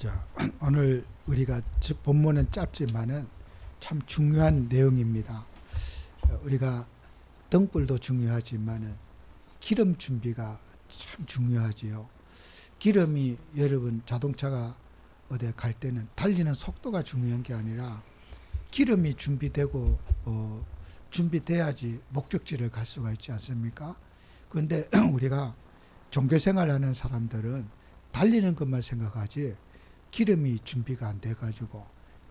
자, 오늘 우리가 본문은 짧지만은 참 중요한 내용입니다. 우리가 등불도 중요하지만은 기름 준비가 참 중요하지요. 기름이 여러분 자동차가 어디 갈 때는 달리는 속도가 중요한 게 아니라 기름이 준비되고 준비돼야지 목적지를 갈 수가 있지 않습니까? 그런데 우리가 종교생활하는 사람들은 달리는 것만 생각하지 기름이 준비가 안 돼가지고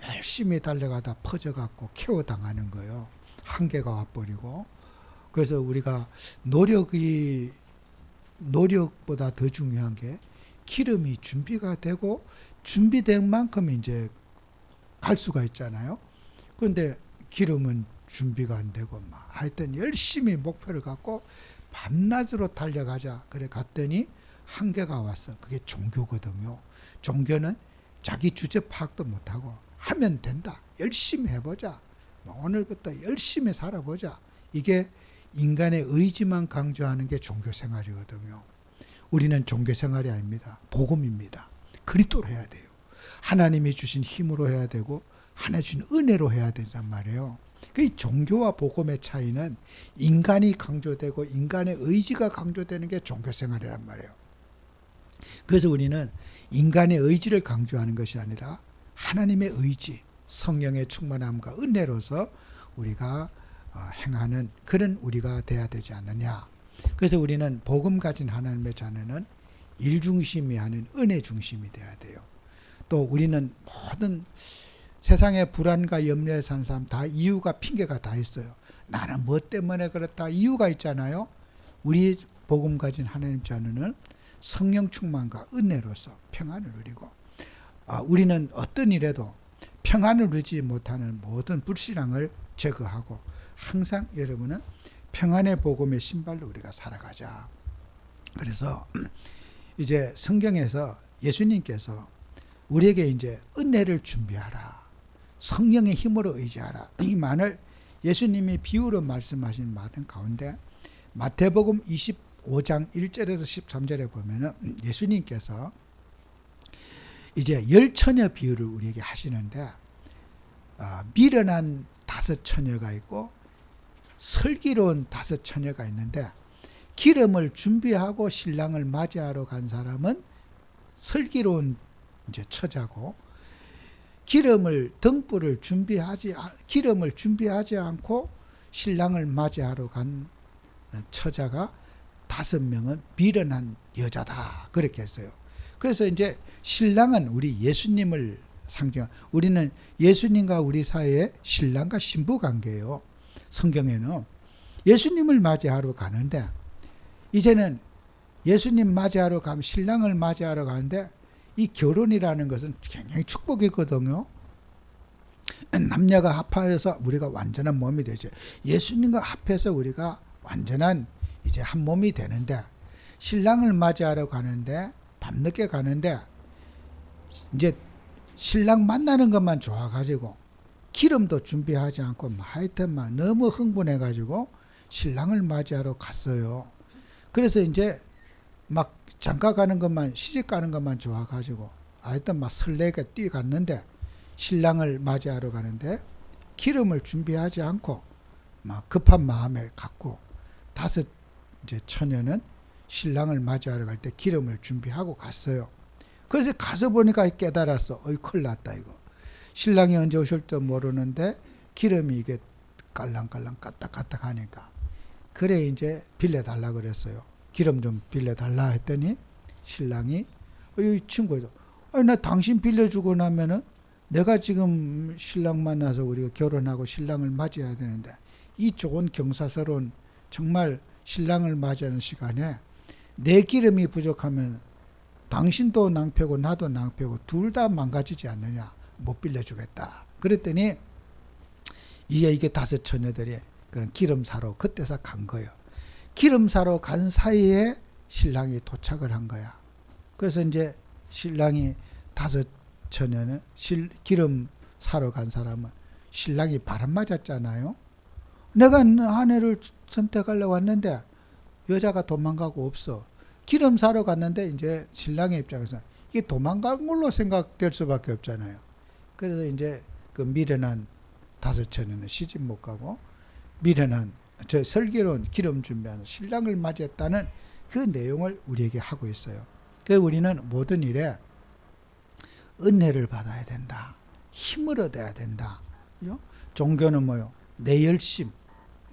열심히 달려가다 퍼져갖고 케어당하는 거예요. 한계가 와버리고. 그래서 우리가 노력보다 더 중요한 게 기름이 준비가 되고 준비된 만큼 이제 갈 수가 있잖아요. 그런데 기름은 준비가 안 되고 막 하여튼 열심히 목표를 갖고 밤낮으로 달려가자. 그래 갔더니 한계가 왔어. 그게 종교거든요. 종교는 자기 주제 파악도 못하고 하면 된다. 열심히 해보자. 오늘부터 열심히 살아보자. 이게 인간의 의지만 강조하는 게 종교생활이거든요. 우리는 종교생활이 아닙니다. 복음입니다. 그리스도로 해야 돼요. 하나님이 주신 힘으로 해야 되고 하나님 주신 은혜로 해야 되단 말이에요. 그 종교와 복음의 차이는 인간이 강조되고 인간의 의지가 강조되는 게 종교생활이란 말이에요. 그래서 우리는 인간의 의지를 강조하는 것이 아니라 하나님의 의지, 성령의 충만함과 은혜로서 우리가 행하는 그런 우리가 돼야 되지 않느냐. 그래서 우리는 복음 가진 하나님의 자녀는 일 중심이 아닌 은혜 중심이 돼야 돼요. 또 우리는 모든 세상의 불안과 염려에 사는 사람 다 이유가 핑계가 다 있어요. 나는 뭐 때문에 그렇다 이유가 있잖아요. 우리 복음 가진 하나님 자녀는 성령 충만과 은혜로서 평안을 누리고 우리는 어떤 일에도 평안을 누리지 못하는 모든 불신앙을 제거하고 항상 여러분은 평안의 복음의 신발로 우리가 살아가자. 그래서 이제 성경에서 예수님께서 우리에게 이제 은혜를 준비하라. 성령의 힘으로 의지하라. 이 말을 예수님이 비유로 말씀하신 말은 가운데 마태복음 25장 1절에서 13절에 보면은 예수님께서 이제 열 처녀 비유를 우리에게 하시는데 미련한 5처녀가 있고 슬기로운 5처녀가 있는데 기름을 준비하고 신랑을 맞이하러 간 사람은 슬기로운 이제 처자고 등불을 준비하지 않고 신랑을 맞이하러 간 처자가 5명은 미련한 여자다. 그렇게 했어요. 그래서 이제 신랑은 우리 예수님을 우리는 예수님과 우리 사이에 신랑과 신부 관계예요. 성경에는 예수님을 맞이하러 가는데 이제는 예수님 맞이하러 가면 신랑을 맞이하러 가는데 이 결혼이라는 것은 굉장히 축복이거든요. 남녀가 합해서 우리가 완전한 몸이 되죠. 예수님과 합해서 우리가 완전한 이제 한 몸이 되는데 신랑을 맞이하러 가는데 밤늦게 가는데 이제 신랑 만나는 것만 좋아가지고 기름도 준비하지 않고 하여튼 너무 흥분해가지고 신랑을 맞이하러 갔어요. 그래서 이제 막 장가 가는 것만 시집 가는 것만 좋아가지고 하여튼 설레게 뛰어갔는데 신랑을 맞이하러 가는데 기름을 준비하지 않고 급한 마음에 갔고 5 이제 처녀는 신랑을 맞이하러 갈 때 기름을 준비하고 갔어요. 그래서 가서 보니까 깨달았어. 큰일 났다 이거. 신랑이 언제 오실지 모르는데 기름이 이게 깔랑깔랑 까딱까딱 하니까 그래 이제 빌려달라 그랬어요. 기름 좀 빌려달라 했더니 신랑이 이 친구도 나 당신 빌려주고 나면은 내가 지금 신랑 만나서 우리가 결혼하고 신랑을 맞이해야 되는데 이 좋은 경사스러운 정말 신랑을 맞이하는 시간에 내 기름이 부족하면 당신도 낭패고 나도 낭패고 둘 다 망가지지 않느냐. 못 빌려주겠다. 그랬더니 이게 5 처녀들이 그런 기름 사러 그때서 간 거예요. 기름 사러 간 사이에 신랑이 도착을 한 거야. 그래서 이제 신랑이 5 처녀는 기름 사러 간 사람은 신랑이 바람 맞았잖아요. 내가 아내를 선택하려고 왔는데 여자가 도망가고 없어. 기름 사러 갔는데 이제 신랑의 입장에서 이게 도망간 걸로 생각될 수밖에 없잖아요. 그래서 이제 그 미련한 다섯째는 시집 못 가고 미련한 저 슬기로운 기름 준비하는 신랑을 맞이했다는 그 내용을 우리에게 하고 있어요. 그래서 우리는 모든 일에 은혜를 받아야 된다. 힘을 얻어야 된다. 그죠? 종교는 뭐요? 내 열심,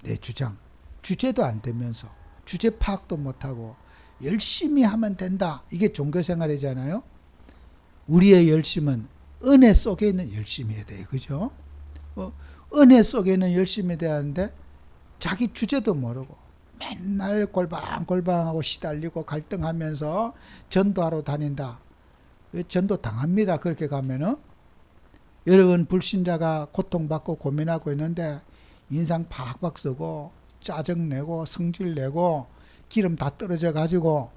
내 주장. 주제도 안 되면서 주제 파악도 못하고 열심히 하면 된다. 이게 종교 생활이잖아요. 우리의 열심은 은혜 속에 있는 열심이어야 돼요. 그죠? 은혜 속에 있는 열심이 돼야 하는데 자기 주제도 모르고 맨날 골방골방하고 시달리고 갈등하면서 전도하러 다닌다. 왜 전도 당합니다. 그렇게 가면은 여러분 불신자가 고통받고 고민하고 있는데 인상 팍팍 쓰고 짜증내고 성질내고 기름 다 떨어져 가지고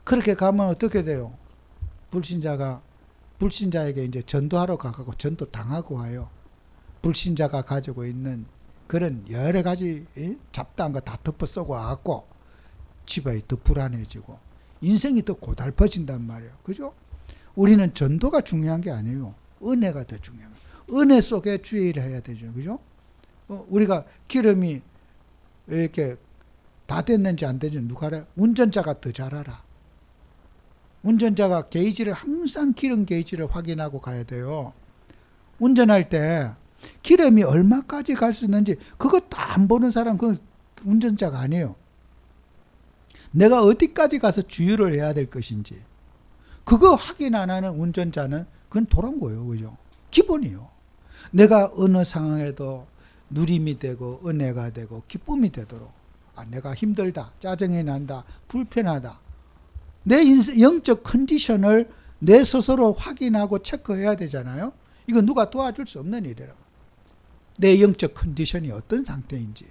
그렇게 가면 어떻게 돼요? 불신자에게 이제 전도하러 가고 전도 당하고 와요. 불신자가 가지고 있는 그런 여러 가지 잡다한 거 다 덮어 쏘고 와갖고 집안이 더 불안해지고 인생이 더 고달퍼진단 말이에요. 그죠? 우리는 전도가 중요한 게 아니에요. 은혜가 더 중요한 거예요. 은혜 속에 주의 일을 해야 되죠. 그죠? 우리가 기름이 왜 이렇게 다 됐는지 안 됐는지 누가 알아요? 운전자가 더 잘 알아. 운전자가 게이지를 항상 기름 게이지를 확인하고 가야 돼요. 운전할 때 기름이 얼마까지 갈 수 있는지 그거 다 안 보는 사람 그건 운전자가 아니에요. 내가 어디까지 가서 주유를 해야 될 것인지 그거 확인 안 하는 운전자는 그건 도란 거예요. 그죠? 기본이요. 내가 어느 상황에도 누림이 되고 은혜가 되고 기쁨이 되도록 내가 힘들다, 짜증이 난다, 불편하다. 내 영적 컨디션을 내 스스로 확인하고 체크해야 되잖아요. 이거 누가 도와줄 수 없는 일이라고. 내 영적 컨디션이 어떤 상태인지,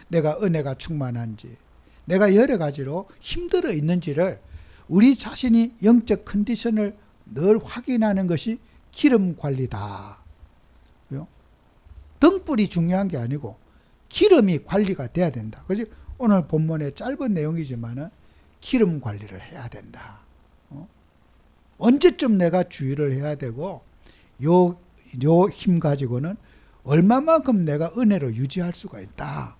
내가 은혜가 충만한지, 내가 여러 가지로 힘들어 있는지를 우리 자신이 영적 컨디션을 늘 확인하는 것이 기름 관리다. 등불이 중요한 게 아니고 기름이 관리가 돼야 된다. 그지? 오늘 본문의 짧은 내용이지만은 기름 관리를 해야 된다. 언제쯤 내가 주의를 해야 되고 요 힘 가지고는 얼마만큼 내가 은혜로 유지할 수가 있다.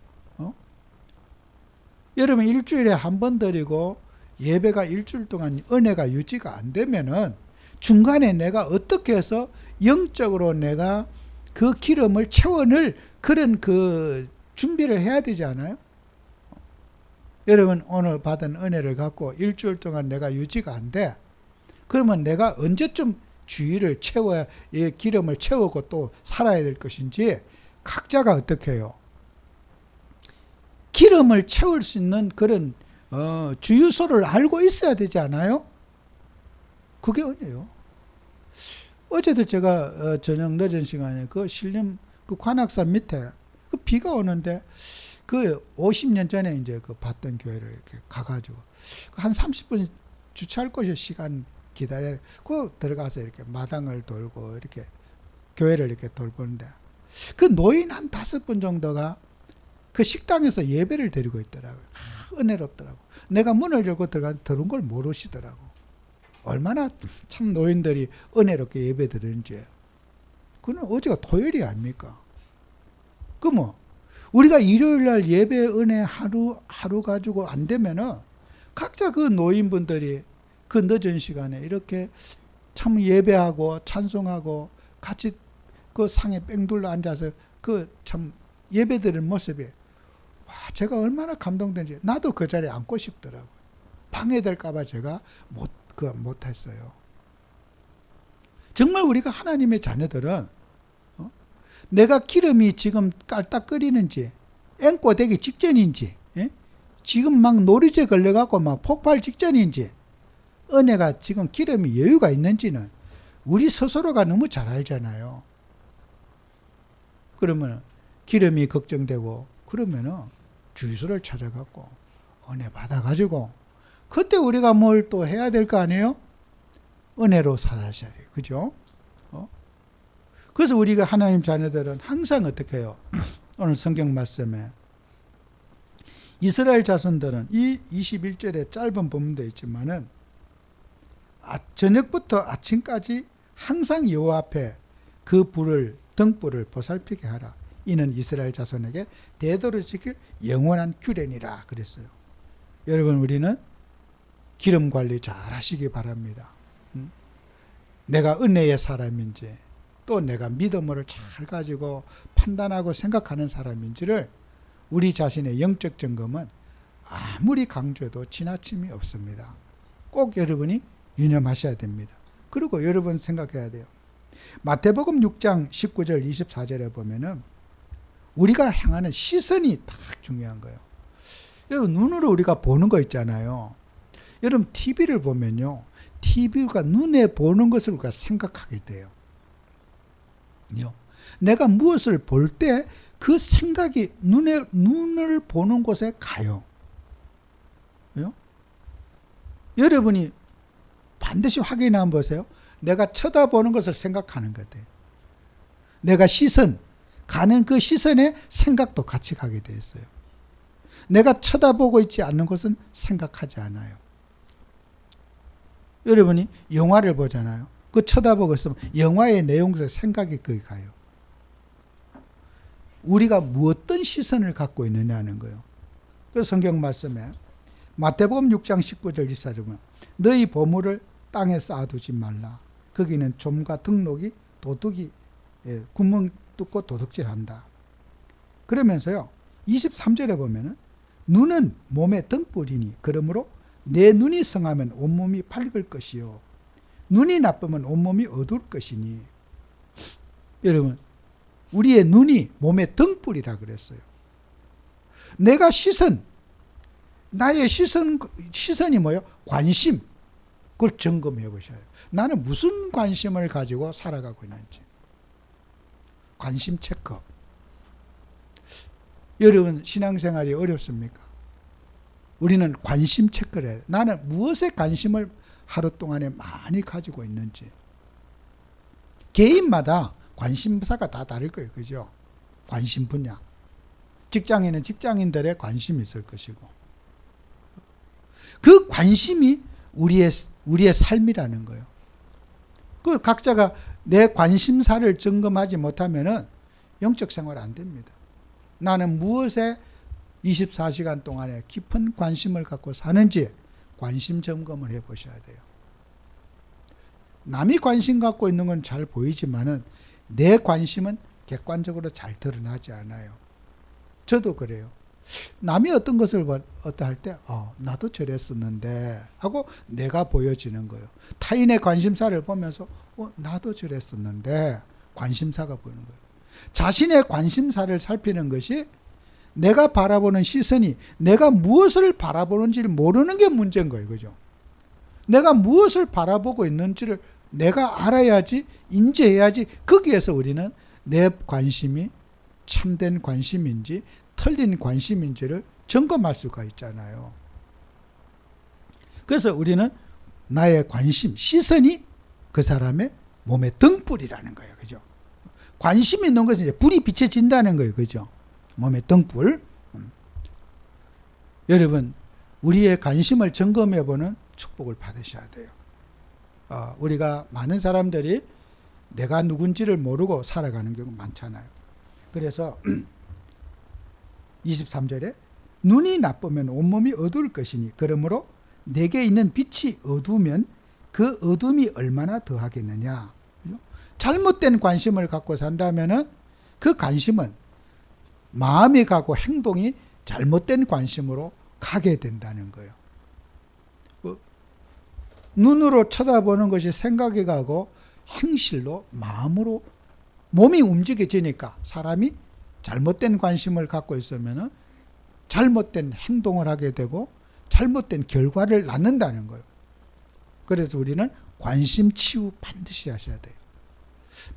여러분 일주일에 한 번 드리고 예배가 일주일 동안 은혜가 유지가 안 되면은 중간에 내가 어떻게 해서 영적으로 내가 그 기름을 채워넣을 그런 그 준비를 해야 되지 않아요? 여러분 오늘 받은 은혜를 갖고 일주일 동안 내가 유지가 안 돼. 그러면 내가 언제쯤 주의를 채워야 기름을 채우고 또 살아야 될 것인지 각자가 어떻게 해요? 기름을 채울 수 있는 그런 주유소를 알고 있어야 되지 않아요? 그게 은혜요. 어제도 제가 저녁 늦은 시간에 그 신림 그 관악산 밑에 그 비가 오는데 그 50년 전에 이제 그 봤던 교회를 이렇게 가가지고 한 30분 주차할 곳에 시간 기다려 그 들어가서 이렇게 마당을 돌고 이렇게 교회를 이렇게 돌보는데 그 노인 한 5분 정도가 그 식당에서 예배를 드리고 있더라고요. 은혜롭더라고. 내가 문을 열고 들어온 걸 모르시더라고. 얼마나 참 노인들이 은혜롭게 예배 드리는지. 그는 어제가 토요일이 아닙니까? 그 뭐 우리가 일요일 날 예배 은혜 하루 가지고 안 되면은 각자 그 노인분들이 그 늦은 시간에 이렇게 참 예배하고 찬송하고 같이 그 상에 뺑둘러 앉아서 그 참 예배 드리는 모습이 와 제가 얼마나 감동된지 나도 그 자리에 앉고 싶더라고요. 방해될까봐 제가 못했어요. 정말 우리가 하나님의 자녀들은 내가 기름이 지금 깔딱 끓이는지 앵꼬되기 직전인지 지금 막 노리제 걸려갖고 막 폭발 직전인지 은혜가 지금 기름이 여유가 있는지는 우리 스스로가 너무 잘 알잖아요. 그러면 기름이 걱정되고 그러면은 주유소를 찾아갖고 은혜 받아가지고 그때 우리가 뭘 또 해야 될 거 아니에요? 은혜로 살아셔야 돼요. 그죠? 그래서 우리가 하나님 자녀들은 항상 어떻게 해요? 오늘 성경 말씀에 이스라엘 자손들은 이 21절에 짧은 본문도 있지만은 저녁부터 아침까지 항상 여호와 앞에 그 등불을 보살피게 하라. 이는 이스라엘 자손에게 대도를 지킬 영원한 규례니라 그랬어요. 여러분, 우리는 기름 관리 잘 하시기 바랍니다. 내가 은혜의 사람인지 또 내가 믿음을 잘 가지고 판단하고 생각하는 사람인지를 우리 자신의 영적 점검은 아무리 강조해도 지나침이 없습니다. 꼭 여러분이 유념하셔야 됩니다. 그리고 여러분 생각해야 돼요. 마태복음 6장 19절 24절에 보면은 우리가 향하는 시선이 딱 중요한 거예요. 여러분, 눈으로 우리가 보는 거 있잖아요. 여러분, TV를 보면요, TV가 눈에 보는 것을 우리가 생각하게 돼요. 내가 무엇을 볼 때 그 생각이 눈을 보는 곳에 가요. 여러분이 반드시 확인해 한번 보세요. 내가 쳐다보는 것을 생각하는 것 같아요. 내가 가는 그 시선에 생각도 같이 가게 되어 있어요. 내가 쳐다보고 있지 않는 것은 생각하지 않아요. 여러분이 영화를 보잖아요. 그 쳐다보고 있으면 영화의 내용 속에 생각이 거기 가요. 우리가 어떤 시선을 갖고 있느냐는 거예요. 그 성경 말씀에 마태복음 6장 19절 24절 보면 너희 보물을 땅에 쌓아두지 말라. 거기는 좀과 도둑이 구멍 뚫고 도둑질한다. 그러면서요, 23절에 보면은 눈은 몸의 등불이니 그러므로 내 눈이 성하면 온몸이 밝을 것이요 눈이 나쁘면 온몸이 어두울 것이니. 여러분, 우리의 눈이 몸의 등불이라 그랬어요. 내가 나의 시선이 뭐예요? 관심. 그걸 점검해 보셔요. 나는 무슨 관심을 가지고 살아가고 있는지. 관심 체크. 여러분, 신앙생활이 어렵습니까? 우리는 관심 체크를 해요. 나는 무엇에 관심을 하루 동안에 많이 가지고 있는지. 개인마다 관심사가 다 다를 거예요. 그죠? 관심 분야. 직장인은 직장인들의 관심이 있을 것이고. 그 관심이 우리의 삶이라는 거예요. 그 각자가 내 관심사를 점검하지 못하면은 영적 생활 안 됩니다. 나는 무엇에 24시간 동안에 깊은 관심을 갖고 사는지 관심 점검을 해 보셔야 돼요. 남이 관심 갖고 있는 건 잘 보이지만은 내 관심은 객관적으로 잘 드러나지 않아요. 저도 그래요. 남이 어떤 것을 할 때 나도 저랬었는데 하고 내가 보여지는 거예요. 타인의 관심사를 보면서 나도 저랬었는데 관심사가 보이는 거예요. 자신의 관심사를 살피는 것이 내가 바라보는 시선이 내가 무엇을 바라보는지를 모르는 게 문제인 거예요. 그죠? 내가 무엇을 바라보고 있는지를 내가 알아야지, 인지해야지. 거기에서 우리는 내 관심이 참된 관심인지 틀린 관심인지를 점검할 수가 있잖아요. 그래서 우리는 나의 관심, 시선이 그 사람의 몸의 등불이라는 거예요. 그죠? 관심이 있는 것은 이제 불이 비춰진다는 거예요. 그죠? 몸의 등불. 여러분, 우리의 관심을 점검해보는 축복을 받으셔야 돼요. 우리가 많은 사람들이 내가 누군지를 모르고 살아가는 경우가 많잖아요. 그래서 23절에 눈이 나쁘면 온몸이 어두울 것이니 그러므로 내게 있는 빛이 어두우면 그 어둠이 얼마나 더하겠느냐. 잘못된 관심을 갖고 산다면은 그 관심은 마음이 가고 행동이 잘못된 관심으로 가게 된다는 거예요. 눈으로 쳐다보는 것이 생각이 가고 행실로 마음으로 몸이 움직여지니까 사람이 잘못된 관심을 갖고 있으면 잘못된 행동을 하게 되고 잘못된 결과를 낳는다는 거예요. 그래서 우리는 관심 치유 반드시 하셔야 돼요.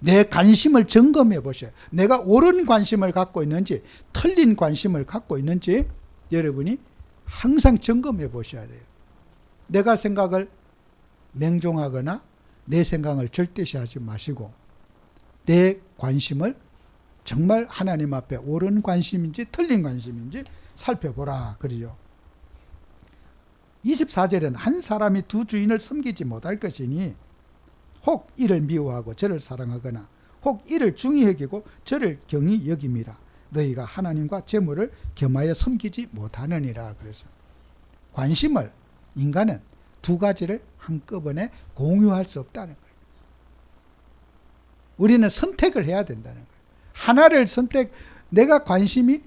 내 관심을 점검해 보셔요. 내가 옳은 관심을 갖고 있는지 틀린 관심을 갖고 있는지 여러분이 항상 점검해 보셔야 돼요. 내가 생각을 맹종하거나 내 생각을 절대시하지 마시고 내 관심을 정말 하나님 앞에 옳은 관심인지 틀린 관심인지 살펴보라 그러죠. 24절에는 한 사람이 두 주인을 섬기지 못할 것이니 혹 이를 미워하고 저를 사랑하거나 혹 이를 중히 여기고 저를 경히 여김이라. 너희가 하나님과 재물을 겸하여 섬기지 못하느니라. 그래서 관심을 인간은 두 가지를 한꺼번에 공유할 수 없다는 거예요. 우리는 선택을 해야 된다는 거예요. 하나를 내가 관심이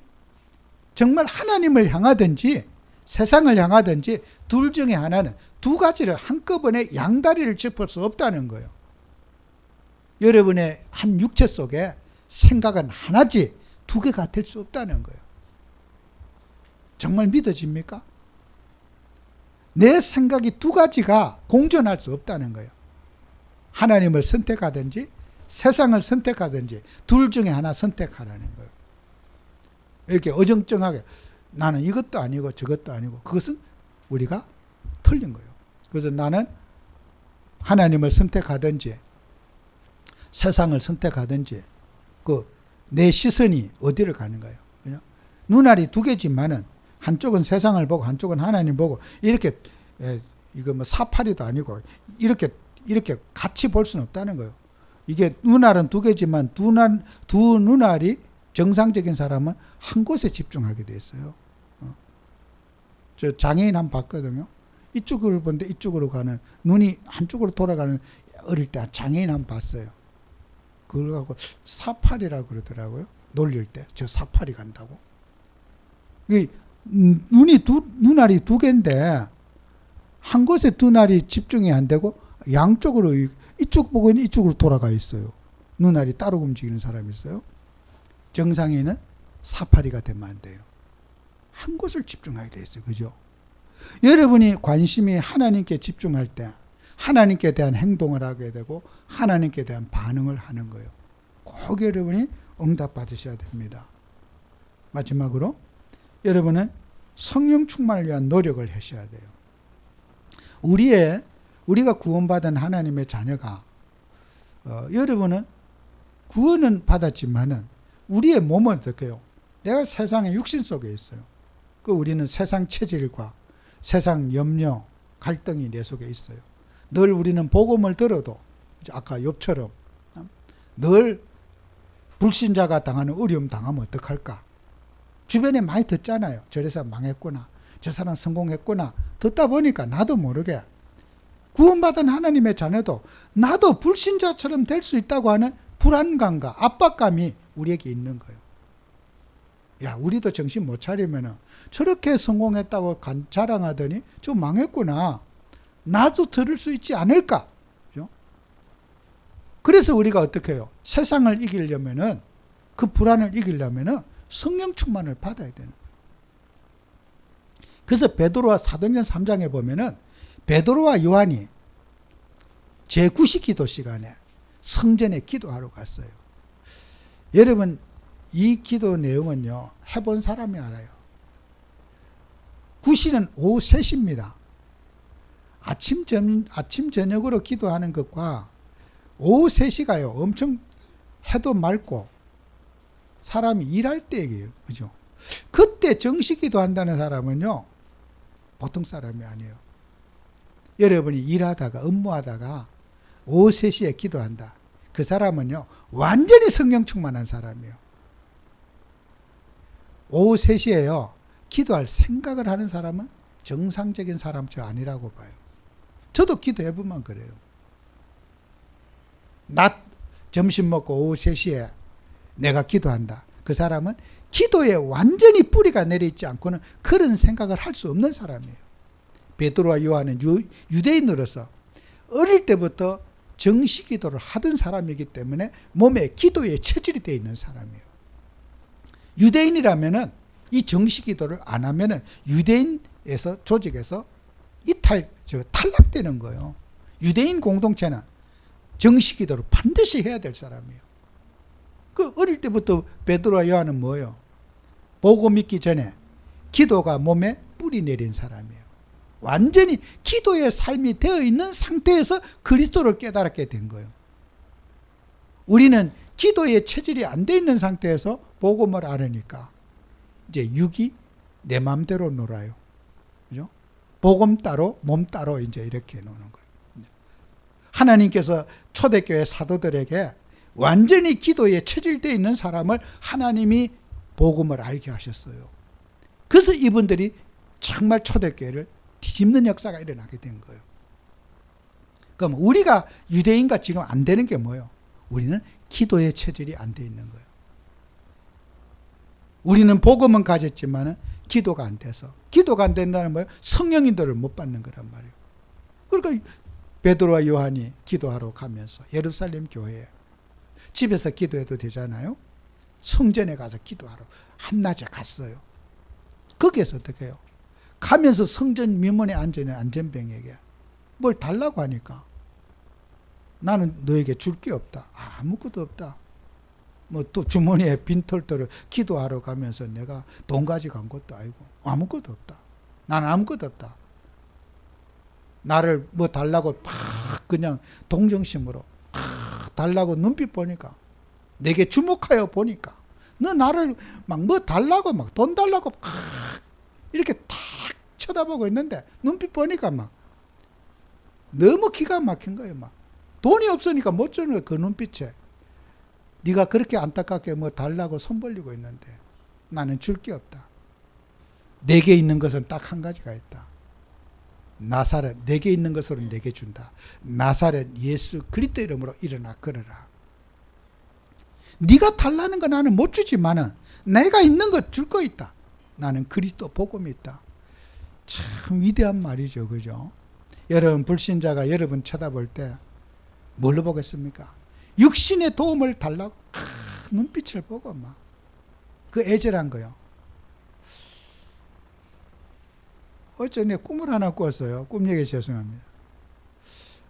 정말 하나님을 향하든지 세상을 향하든지 둘 중에 하나는 두 가지를 한꺼번에 양다리를 짚을 수 없다는 거예요. 여러분의 한 육체 속에 생각은 하나지 두 개가 될 수 없다는 거예요. 정말 믿어집니까? 내 생각이 두 가지가 공존할 수 없다는 거예요. 하나님을 선택하든지 세상을 선택하든지 둘 중에 하나 선택하라는 거예요. 이렇게 어정쩡하게 나는 이것도 아니고 저것도 아니고 그것은 우리가 틀린 거예요. 그래서 나는 하나님을 선택하든지 세상을 선택하든지 내 시선이 어디를 가는가요? 눈알이 두 개지만은 한쪽은 세상을 보고 한쪽은 하나님 보고 이렇게 이거 뭐 사파리도 아니고 이렇게 같이 볼 수는 없다는 거예요. 이게 눈알은 두 개지만 두 눈알이 정상적인 사람은 한 곳에 집중하게 돼 있어요. 저 장애인 한번 봤거든요. 이쪽으로 보는데 이쪽으로 가는 눈이 한쪽으로 돌아가는 어릴 때 장애인 한번 봤어요. 그걸 갖고 사파리라고 그러더라고요. 놀릴 때 저 사파리 간다고. 눈알이 두 개인데 한 곳에 두 날이 집중이 안 되고 양쪽으로 이쪽 보고 이쪽으로 돌아가 있어요. 눈알이 따로 움직이는 사람이 있어요. 정상에는 사파리가 되면 안 돼요. 한 곳을 집중하게 돼 있어요. 그죠? 여러분이 관심이 하나님께 집중할 때 하나님께 대한 행동을 하게 되고 하나님께 대한 반응을 하는 거예요. 꼭 여러분이 응답 받으셔야 됩니다. 마지막으로 여러분은 성령 충만을 위한 노력을 하셔야 돼요. 우리가 구원받은 하나님의 자녀가 여러분은 구원은 받았지만은 우리의 몸은 어떻게요? 내가 세상의 육신 속에 있어요. 우리는 세상 체질과 세상 염려, 갈등이 내 속에 있어요. 늘 우리는 복음을 들어도 아까 욥처럼 늘 불신자가 당하는 어려움 당하면 어떡할까? 주변에 많이 듣잖아요. 저래서 망했구나. 저 사람 성공했구나. 듣다 보니까 나도 모르게 구원받은 하나님의 자녀도 나도 불신자처럼 될 수 있다고 하는 불안감과 압박감이 우리에게 있는 거예요. 야, 우리도 정신 못 차리면 저렇게 성공했다고 자랑하더니 저 망했구나. 나도 들을 수 있지 않을까? 그죠? 그래서 우리가 어떻게 해요? 세상을 이기려면은 그 불안을 이기려면은 성령 충만을 받아야 되는 거예요. 그래서 베드로와 사도행전 3장에 보면은 베드로와 요한이 제9시 기도 시간에 성전에 기도하러 갔어요. 여러분 이 기도 내용은요 해본 사람이 알아요. 9시는 오후 3시입니다. 아침 저녁으로 기도하는 것과 오후 3시가요 엄청 해도 맑고 사람이 일할 때예요. 그죠? 그때 정시 기도한다는 사람은요 보통 사람이 아니에요. 여러분이 일하다가 업무하다가 오후 3시에 기도한다. 그 사람은요 완전히 성령 충만한 사람이에요. 오후 3시에요 기도할 생각을 하는 사람은 정상적인 사람 저 아니라고 봐요. 저도 기도해보면 그래요. 낮 점심 먹고 오후 3시에 내가 기도한다. 그 사람은 기도에 완전히 뿌리가 내려있지 않고는 그런 생각을 할 수 없는 사람이에요. 베드로와 요한은 유대인으로서 어릴 때부터 정시 기도를 하던 사람이기 때문에 몸에 기도의 체질이 되어 있는 사람이에요. 유대인이라면은 이 정시 기도를 안 하면은 유대인에서 조직에서 탈락되는 거예요. 유대인 공동체는 정시 기도를 반드시 해야 될 사람이에요. 그 어릴 때부터 베드로와 요한은 뭐예요? 보고 믿기 전에 기도가 몸에 뿌리 내린 사람이에요. 완전히 기도의 삶이 되어 있는 상태에서 그리스도를 깨달았게 된 거예요. 우리는 기도의 체질이 안 돼 있는 상태에서 복음을 알으니까 이제 육이 내 마음대로 놀아요. 그죠? 복음 따로 몸 따로 이제 이렇게 놓는 거예요. 하나님께서 초대교회 사도들에게 완전히 기도에 체질되어 있는 사람을 하나님이 복음을 알게 하셨어요. 그래서 이분들이 정말 초대교회를 뒤집는 역사가 일어나게 된 거예요. 그럼 우리가 유대인과 지금 안 되는 게 뭐예요? 우리는 기도의 체질이 안 돼 있는 거예요. 우리는 복음은 가졌지만 기도가 안 돼서, 기도가 안 된다는 뭐예요? 성령인도를 못 받는 거란 말이에요. 그러니까 베드로와 요한이 기도하러 가면서 예루살렘 교회에 집에서 기도해도 되잖아요. 성전에 가서 기도하러 한낮에 갔어요. 거기에서 어떻게 해요? 가면서 성전 미문에 앉아있는 안전병에게 뭘 달라고 하니까 나는 너에게 줄 게 없다. 아무것도 없다. 뭐 또 주머니에 빈털터를 기도하러 가면서 내가 돈 가지고 간 것도 아니고 아무것도 없다. 나는 아무것도 없다. 나를 뭐 달라고 팍 그냥 동정심으로 팍 달라고 눈빛 보니까, 내게 주목하여 보니까 너 나를 막 뭐 달라고 막 돈 달라고 팍 이렇게 탁 쳐다보고 있는데 눈빛 보니까 막 너무 기가 막힌 거예요. 막 돈이 없으니까 못 주는 거예요. 그 눈빛에. 네가 그렇게 안타깝게 뭐 달라고 손 벌리고 있는데 나는 줄 게 없다. 내게 있는 것은 딱 한 가지가 있다. 나사렛, 내게 있는 것으로 내게 준다. 나사렛 예수 그리스도 이름으로 일어나 걸어라. 네가 달라는 거 나는 못 주지만은 내가 있는 것 줄 거 있다. 나는 그리스도 복음이 있다. 참 위대한 말이죠. 그죠? 여러분, 불신자가 여러분 쳐다볼 때 뭘로 보겠습니까? 육신의 도움을 달라고 눈빛을 보고 막 그 애절한 거요. 어제 내 꿈을 하나 꿨어요. 꿈 얘기 죄송합니다.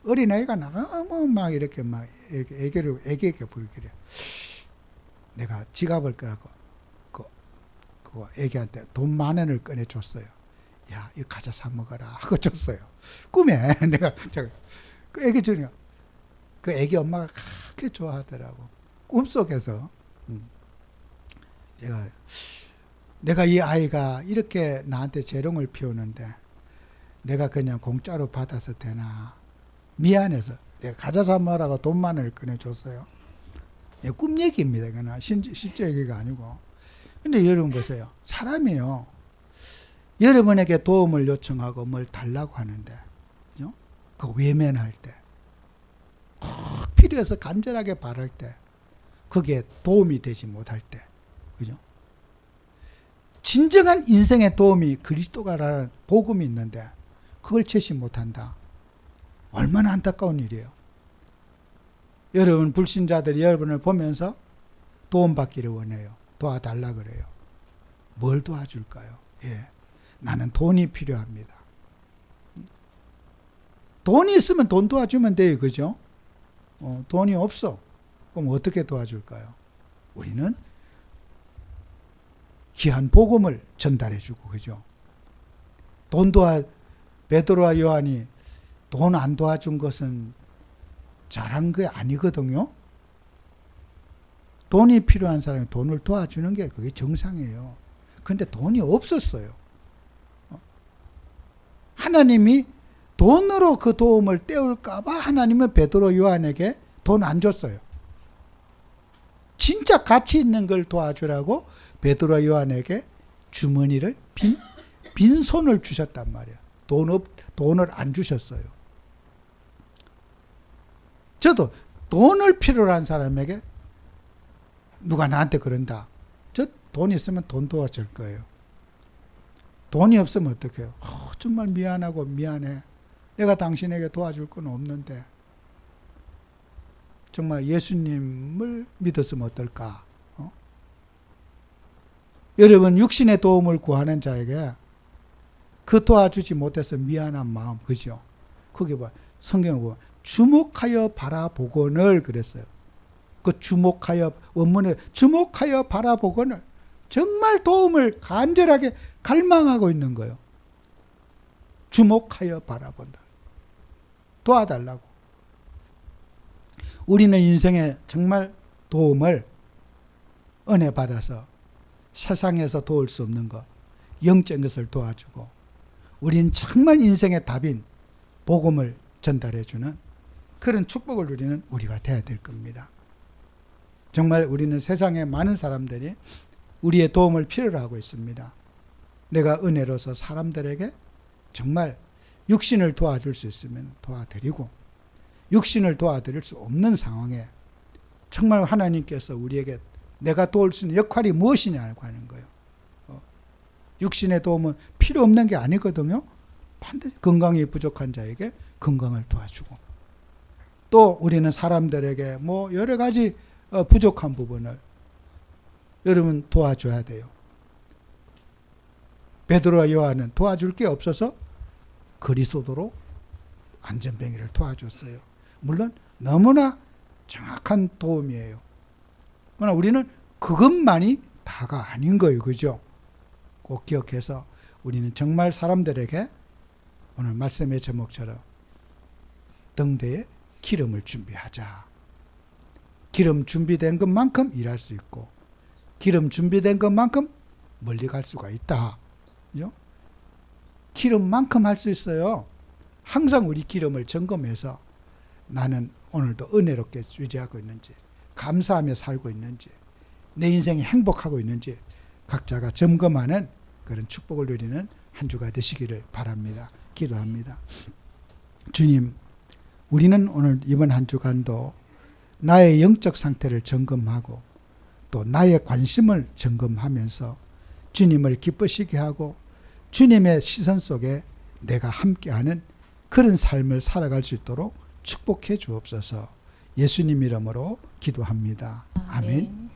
어린아이가 너무 막 이렇게 애기에게 부르기래. 내가 지갑을 꺼라고 그 애기한테 돈 10,000원을 꺼내줬어요. 야, 이거 가자 사 먹어라 하고 줬어요. 꿈에 내가 그 애기 주니까 그 애기 엄마가 그렇게 좋아하더라고. 꿈속에서 내가 이 아이가 이렇게 나한테 재롱을 피우는데 내가 그냥 공짜로 받아서 되나 미안해서 내가 가자 사 먹으라고 돈 10,000원을 꺼내줬어요. 꿈 얘기입니다. 그냥 실제 얘기가 아니고. 근데 여러분 보세요. 사람이요. 여러분에게 도움을 요청하고 뭘 달라고 하는데, 그죠? 그 외면할 때, 꼭 필요해서 간절하게 바랄 때, 그게 도움이 되지 못할 때, 그죠? 진정한 인생의 도움이 그리스도가라는 복음이 있는데, 그걸 채식 못한다. 얼마나 안타까운 일이에요. 여러분, 불신자들이 여러분을 보면서 도움받기를 원해요. 도와달라 그래요. 뭘 도와줄까요? 예. 나는 돈이 필요합니다. 돈이 있으면 돈 도와주면 돼요. 그죠? 돈이 없어. 그럼 어떻게 도와줄까요? 우리는 귀한 복음을 전달해주고, 그죠? 베드로와 요한이 돈 안 도와준 것은 잘한 게 아니거든요. 돈이 필요한 사람이 돈을 도와주는 게 그게 정상이에요. 그런데 돈이 없었어요. 하나님이 돈으로 그 도움을 떼울까봐 하나님은 베드로 요한에게 돈 안 줬어요. 진짜 가치 있는 걸 도와주라고 베드로 요한에게 주머니를 빈 손을 주셨단 말이에요. 돈을 안 주셨어요. 저도 돈을 필요로 한 사람에게 누가 나한테 그런다. 저 돈 있으면 돈 도와줄 거예요. 돈이 없으면 어떡해요? 정말 미안하고 미안해. 내가 당신에게 도와줄 건 없는데 정말 예수님을 믿었으면 어떨까? 여러분, 육신의 도움을 구하는 자에게 그 도와주지 못해서 미안한 마음, 그죠? 그게 뭐 성경에 보면 주목하여 바라보거늘 그랬어요. 그 주목하여, 원문에 주목하여 바라보거늘, 정말 도움을 간절하게 갈망하고 있는 거예요. 주목하여 바라본다. 도와달라고. 우리는 인생에 정말 도움을 은혜 받아서 세상에서 도울 수 없는 것, 영적인 것을 도와주고, 우린 정말 인생의 답인 복음을 전달해 주는 그런 축복을 누리는 우리가 돼야 될 겁니다. 정말 우리는 세상에 많은 사람들이 우리의 도움을 필요로 하고 있습니다. 내가 은혜로서 사람들에게 정말 육신을 도와줄 수 있으면 도와드리고, 육신을 도와드릴 수 없는 상황에 정말 하나님께서 우리에게 내가 도울 수 있는 역할이 무엇이냐고 하는 거예요. 육신의 도움은 필요 없는 게 아니거든요. 반드시 건강이 부족한 자에게 건강을 도와주고, 또 우리는 사람들에게 뭐 여러 가지 부족한 부분을 여러분 도와줘야 돼요. 베드로와 요한은 도와줄 게 없어서 그리스도로 안전뱅이를 도와줬어요. 물론 너무나 정확한 도움이에요. 그러나 우리는 그것만이 다가 아닌 거예요. 그죠? 꼭 기억해서 우리는 정말 사람들에게 오늘 말씀의 제목처럼 등대에 기름을 준비하자. 기름 준비된 것만큼 일할 수 있고, 기름 준비된 것만큼 멀리 갈 수가 있다. 그죠? 기름만큼 할 수 있어요. 항상 우리 기름을 점검해서 나는 오늘도 은혜롭게 유지하고 있는지, 감사하며 살고 있는지, 내 인생이 행복하고 있는지 각자가 점검하는 그런 축복을 누리는 한 주가 되시기를 바랍니다. 기도합니다. 주님, 우리는 오늘 이번 한 주간도 나의 영적 상태를 점검하고 또 나의 관심을 점검하면서 주님을 기쁘시게 하고 주님의 시선 속에 내가 함께하는 그런 삶을 살아갈 수 있도록 축복해 주옵소서. 예수님 이름으로 기도합니다. 아멘.